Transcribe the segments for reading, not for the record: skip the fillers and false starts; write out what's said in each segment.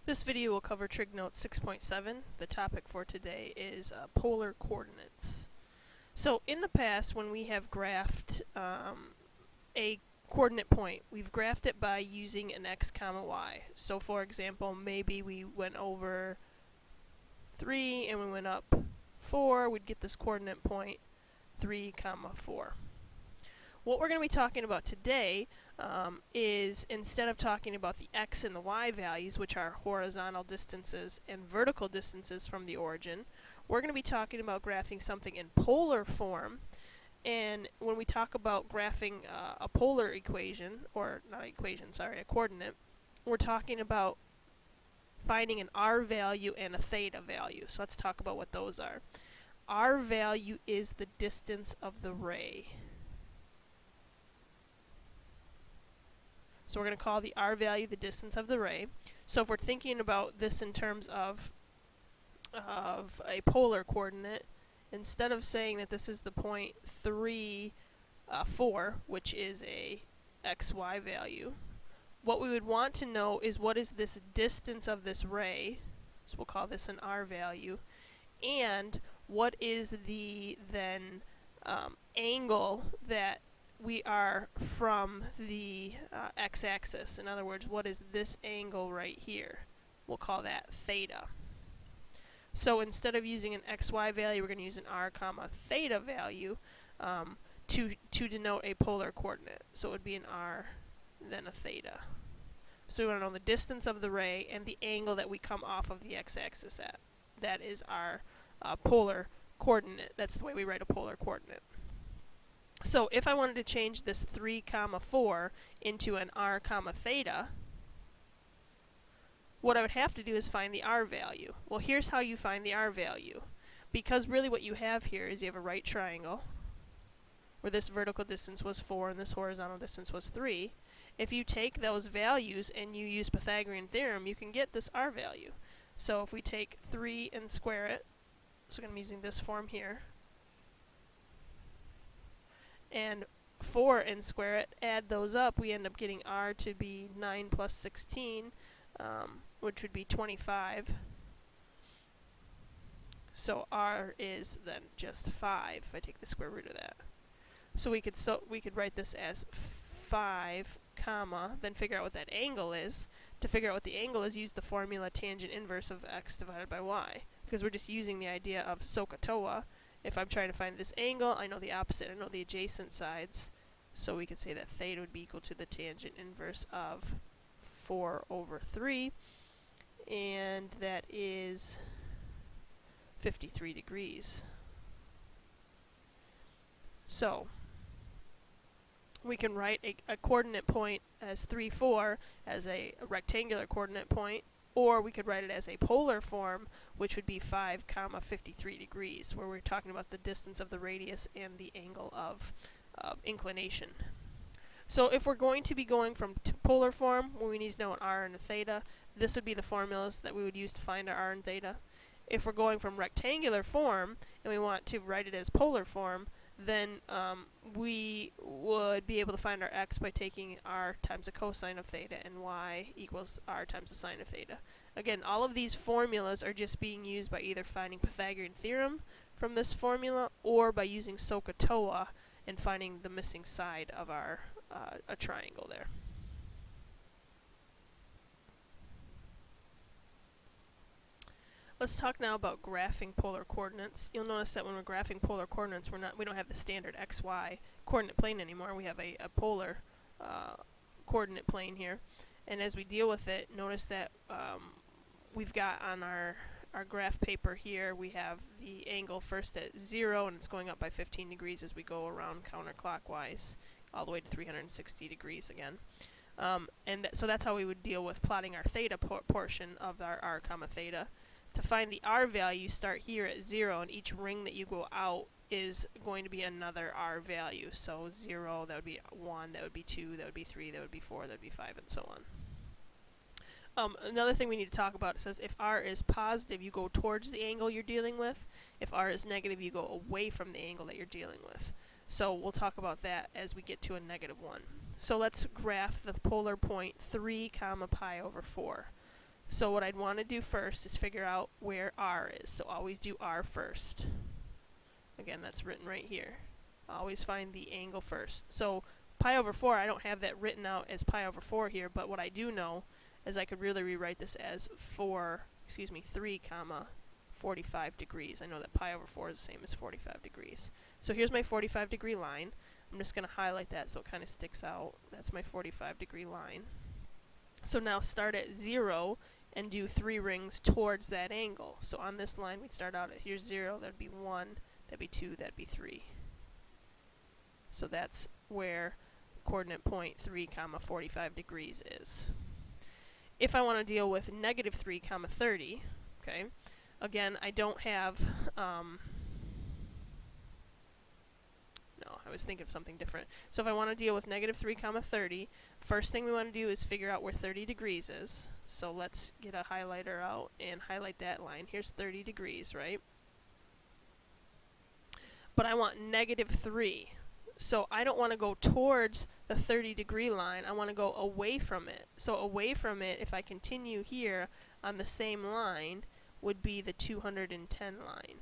This video will cover Trig Notes 6.7. The topic for today is polar coordinates. So in the past, when we have graphed a coordinate point, we've graphed it by using an x comma y. So for example, maybe we went over 3 and we went up 4, we'd get this coordinate point 3 comma 4. What we're going to be talking about today is, instead of talking about the x and the y values, which are horizontal distances and vertical distances from the origin, we're going to be talking about graphing something in polar form. And when we talk about graphing a polar equation, or not equation, sorry, a coordinate, we're talking about finding an r value and a theta value. So let's talk about what those are. R value is the distance of the ray. So we're going to call the r value the distance of the ray. So if we're thinking about this in terms of a polar coordinate, instead of saying that this is the point 3, 4, which is a xy value, what we would want to know is what is this distance of this ray, so we'll call this an r value, and what is the then angle that we are from the x-axis. In other words, what is this angle right here? We'll call that theta. So instead of using an xy value, we're going to use an r comma theta value to denote a polar coordinate. So it would be an r, then a theta. So we want to know the distance of the ray and the angle that we come off of the x-axis at. That is our polar coordinate. That's the way we write a polar coordinate. So if I wanted to change this 3 comma 4 into an r comma theta, what I would have to do is find the r value. Well, here's how you find the r value. Because really what you have here is you have a right triangle where this vertical distance was 4 and this horizontal distance was 3. If you take those values and you use Pythagorean theorem, you can get this r value. So if we take 3 and square it, so I'm using this form here, and 4 and square it, add those up, we end up getting r to be 9 plus 16, which would be 25. So r is then just 5 if I take the square root of that. So we could write this as 5 comma, then figure out what that angle is. To figure out what the angle is, use the formula tangent inverse of x divided by y, because we're just using the idea of SOHCAHTOA. If I'm trying to find this angle, I know the opposite, I know the adjacent sides, so we could say that theta would be equal to the tangent inverse of 4 over 3, and that is 53 degrees. So we can write a coordinate point as 3, 4 as a rectangular coordinate point, or we could write it as a polar form, which would be 5 comma 53 degrees, where we're talking about the distance of the radius and the angle of inclination. So if we're going to be going from polar form, where we need to know an r and a theta, this would be the formulas that we would use to find our r and theta. If we're going from rectangular form, and we want to write it as polar form, then we would be able to find our x by taking r times the cosine of theta, and y equals r times the sine of theta. Again, all of these formulas are just being used by either finding Pythagorean theorem from this formula, or by using SOHCAHTOA and finding the missing side of our a triangle there. Let's talk now about graphing polar coordinates. You'll notice that when we're graphing polar coordinates, we don't have the standard xy coordinate plane anymore. We have a polar coordinate plane here. And as we deal with it, notice that we've got on our graph paper here, we have the angle first at 0, and it's going up by 15 degrees as we go around counterclockwise, all the way to 360 degrees again. So that's how we would deal with plotting our theta portion of our r comma theta. To find the r value, start here at 0, and each ring that you go out is going to be another r value. So 0, that would be 1, that would be 2, that would be 3, that would be 4, that would be 5, and so on. Another thing we need to talk about, it says if r is positive, you go towards the angle you're dealing with. If r is negative, you go away from the angle that you're dealing with. So we'll talk about that as we get to a -1. So let's graph the polar point 3 comma pi over 4. So what I'd want to do first is figure out where r is. So always do r first. Again, that's written right here. Always find the angle first. So pi over 4, I don't have that written out as pi over 4 here, but what I do know is I could really rewrite this as 3 comma 45 degrees. I know that pi over 4 is the same as 45 degrees. So here's my 45 degree line. I'm just going to highlight that so it kind of sticks out. That's my 45 degree line. So now start at 0 and do 3 rings towards that angle. So on this line we'd start out at here's 0, that'd be 1, that'd be 2, that'd be 3. So that's where coordinate point 3 comma 45 degrees is. If I want to deal with negative 3 comma 30, okay, again I don't have no, I was thinking of something different. So if I want to deal with negative 3 comma 30, first thing we want to do is figure out where 30 degrees is. So let's get a highlighter out and highlight that line. Here's 30 degrees, right? But I want negative 3. So I don't want to go towards the 30 degree line, I want to go away from it. So away from it, if I continue here on the same line, would be the 210 line.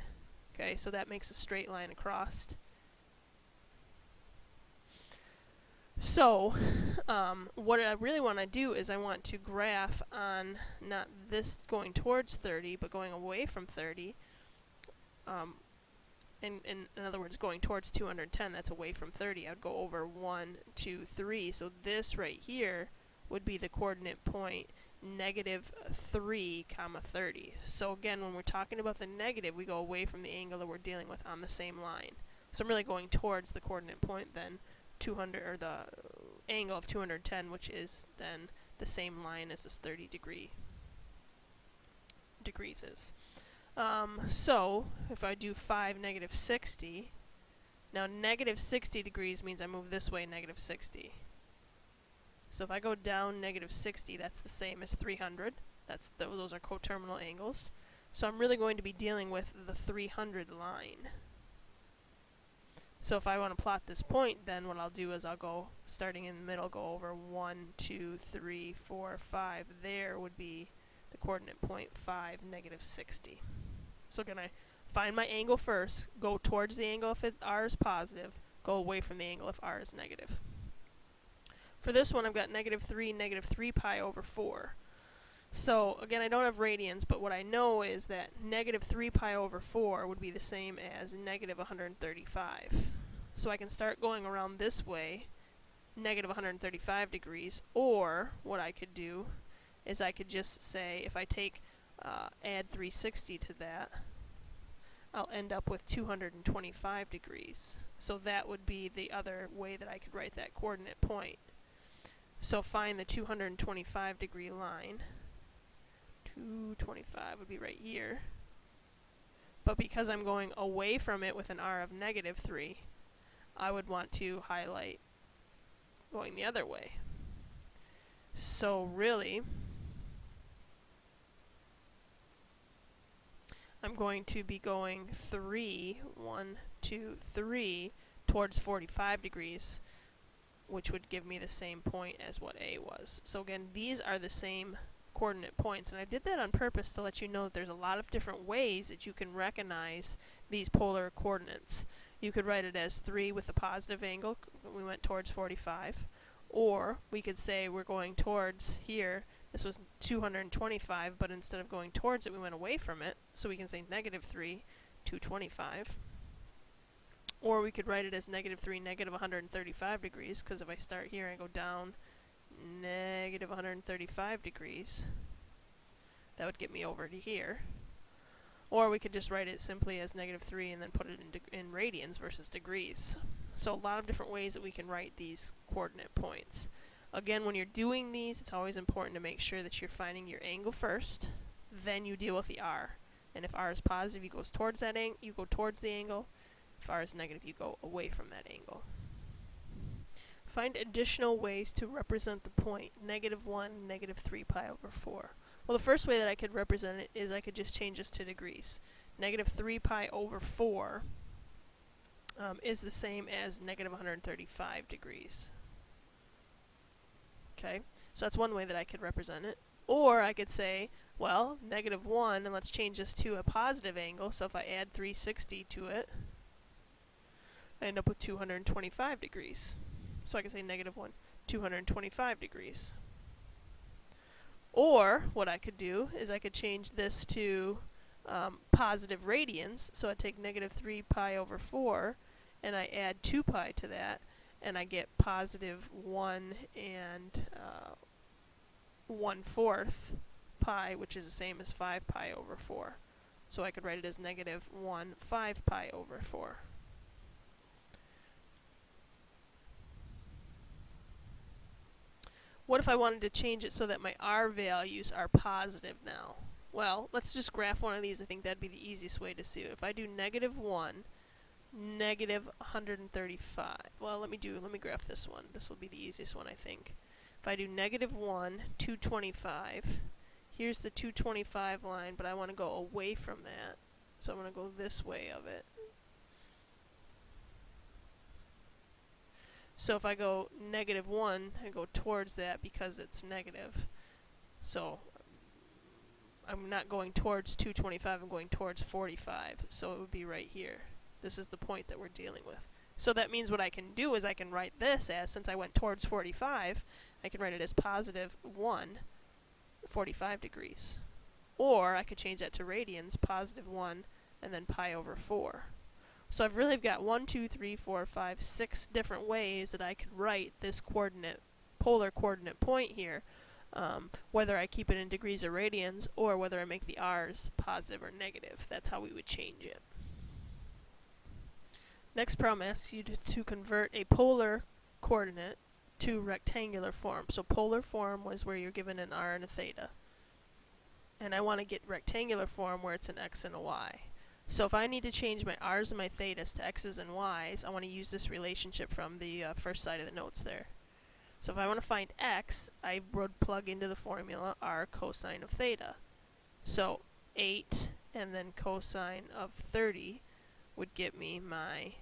Okay, so that makes a straight line across. So what I really want to do is I want to graph on not this going towards 30, but going away from 30. In other words, going towards 210, that's away from 30. I'd go over 1, 2, 3. So this right here would be the coordinate point negative 3 comma 30. So again, when we're talking about the negative, we go away from the angle that we're dealing with on the same line. So I'm really going towards the coordinate point then 200, or the angle of 210, which is then the same line as this 30 degrees is. So if I do 5 negative 60, now negative 60 degrees means I move this way negative 60. So if I go down negative 60, that's the same as 300. Those are coterminal angles. So I'm really going to be dealing with the 300 line. So if I want to plot this point, then what I'll do is I'll go, starting in the middle, go over 1, 2, 3, 4, 5. There would be the coordinate point 5, negative 60. So again, I find my angle first, go towards the angle if r is positive, go away from the angle if r is negative. For this one, I've got negative 3 pi over 4. So again, I don't have radians, but what I know is that negative 3 pi over 4 would be the same as negative 135. So I can start going around this way, negative 135 degrees, or what I could do is I could just say, if I take add 360 to that, I'll end up with 225 degrees. So that would be the other way that I could write that coordinate point. So find the 225 degree line. 225 would be right here. But because I'm going away from it with an r of negative 3, I would want to highlight going the other way. So really, I'm going to be going 1, 2, 3 towards 45 degrees, which would give me the same point as what A was. So again, these are the same coordinate points, and I did that on purpose to let you know that there's a lot of different ways that you can recognize these polar coordinates. You could write it as 3 with a positive angle, we went towards 45, or we could say we're going towards here, this was 225, but instead of going towards it, we went away from it, so we can say negative 3, 225. Or we could write it as negative 3, negative 135 degrees, because if I start here and go down negative 135 degrees, that would get me over to here. Or we could just write it simply as negative 3 and then put it in radians versus degrees. So a lot of different ways that we can write these coordinate points. Again, when you're doing these, it's always important to make sure that you're finding your angle first, then you deal with the r. And if r is positive, you go towards that you go towards the angle. If r is negative, you go away from that angle. Find additional ways to represent the point negative 1, negative 3 pi over 4. Well, the first way that I could represent it is I could just change this to degrees. Negative 3 pi over 4 is the same as negative 135 degrees. Okay, so that's one way that I could represent it. Or I could say Well, -1, and let's change this to a positive angle, so if I add 360 to it, I end up with 225 degrees. So I can say -1, 225 degrees. Or, what I could do is I could change this to positive radians, so I take -3 pi over 4, and I add 2 pi to that, and I get +1 and 1/4 pi, which is the same as 5 pi over 4. So I could write it as -1 5 pi over 4. What if I wanted to change it so that my r values are positive now? Well, let's just graph one of these. I think that'd be the easiest way to see it. If I do -1, -135. Well, let me graph this one. This will be the easiest one, I think. If I do -1, 225. Here's the 225 line, but I want to go away from that. So I'm going to go this way of it. So if I go -1, I go towards that because it's negative. So I'm not going towards 225, I'm going towards 45. So it would be right here. This is the point that we're dealing with. So that means what I can do is I can write this as, since I went towards 45, I can write it as +1, 45 degrees. Or I could change that to radians, +1, and then pi over 4. So I've really got 1, 2, 3, 4, 5, 6 different ways that I could write this polar coordinate point here, whether I keep it in degrees or radians, or whether I make the r's positive or negative. That's how we would change it. Next problem asks you to convert a polar coordinate to rectangular form. So polar form was where you're given an r and a theta. And I want to get rectangular form where it's an x and a y. So if I need to change my r's and my thetas to x's and y's, I want to use this relationship from the first side of the notes there. So if I want to find x, I would plug into the formula r cosine of theta. So 8 and then cosine of 30 would get me my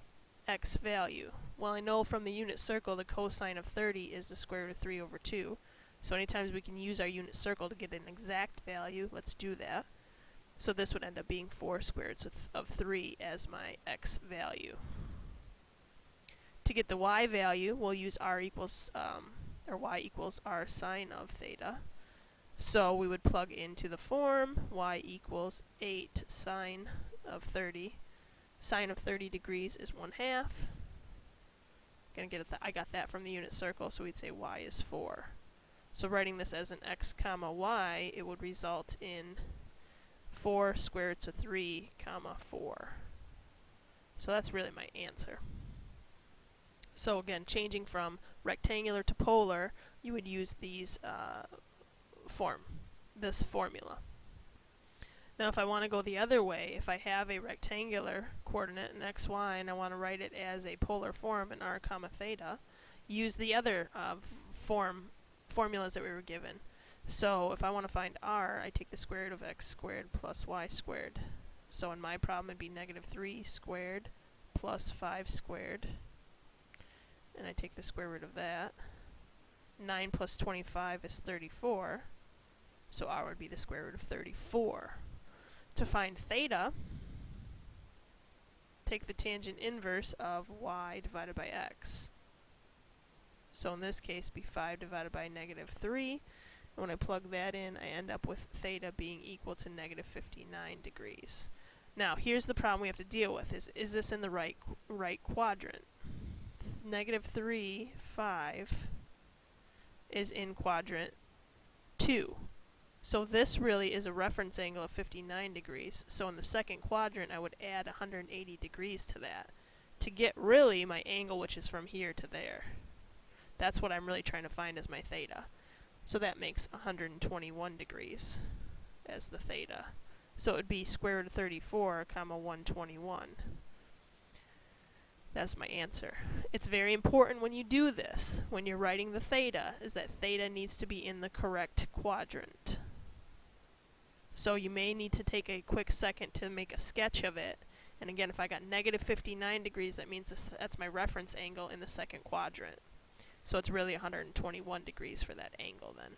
x value. Well, I know from the unit circle the cosine of 30 is the square root of 3 over 2. So anytime we can use our unit circle to get an exact value, let's do that. So this would end up being 4 square roots of 3 as my x value. To get the y value, we'll use y equals r sine of theta. So we would plug into the form y equals 8 sine of 30. Sine of 30 degrees is 1/2. I got that from the unit circle, so we'd say y is 4. So writing this as an x comma y, it would result in 4 square roots of 3 comma 4. So that's really my answer. So again, changing from rectangular to polar, you would use this formula. Now if I want to go the other way, if I have a rectangular coordinate in x, y, and I want to write it as a polar form in r comma theta, use the other formulas that we were given. So if I want to find r, I take the square root of x squared plus y squared. So in my problem it'd be -3 squared plus 5 squared. And I take the square root of that. 9 plus 25 is 34. So r would be the square root of 34. To find theta, take the tangent inverse of y divided by x. So in this case, it'd be 5 divided by -3. And when I plug that in, I end up with theta being equal to -59 degrees. Now, here's the problem we have to deal with: is this in the right quadrant? -3, 5 is in quadrant 2. So this really is a reference angle of 59 degrees. So in the second quadrant, I would add 180 degrees to that to get really my angle, which is from here to there. That's what I'm really trying to find as my theta. So that makes 121 degrees as the theta. So it would be square root of 34 comma 121. That's my answer. It's very important when you do this, when you're writing the theta, is that theta needs to be in the correct quadrant. So you may need to take a quick second to make a sketch of it. And again, if I got -59 degrees, that means that's my reference angle in the second quadrant. So it's really 121 degrees for that angle then.